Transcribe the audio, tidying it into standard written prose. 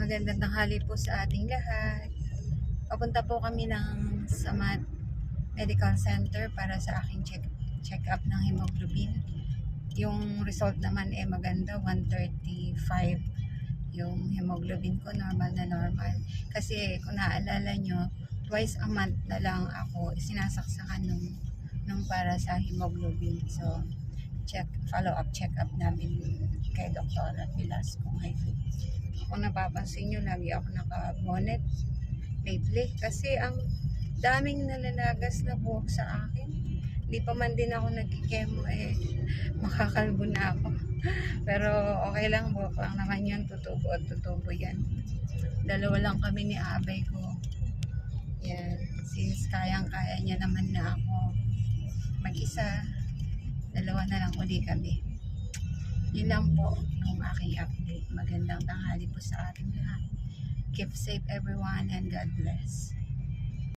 Magandang tanghali po sa ating lahat. Papunta po kami ng Samat Medical Center para sa aking check-up ng hemoglobin. Yung result naman maganda, 135 yung hemoglobin ko, normal na normal. Kasi kung naaalala nyo, twice a month na lang ako sinasaksakan nung para sa hemoglobin. So, follow-up check-up namin kay Dr. Velasco ngayon. Kung napapansin nyo, lagi ako naka-bonnet lately kasi ang daming nalalagas na buhok sa akin. Hindi pa man din ako nagkikemo makakalbo na ako. Pero okay lang, buhok lang naman yun, tutubo at tutubo yan. Dalawa lang kami ni abay ko. Yan, since kayang-kaya niya naman na ako mag-isa, dalawa na lang uli kami. Yun lang po ang aking update. Magandang tanghali po sa ating lahat. Keep safe everyone and God bless.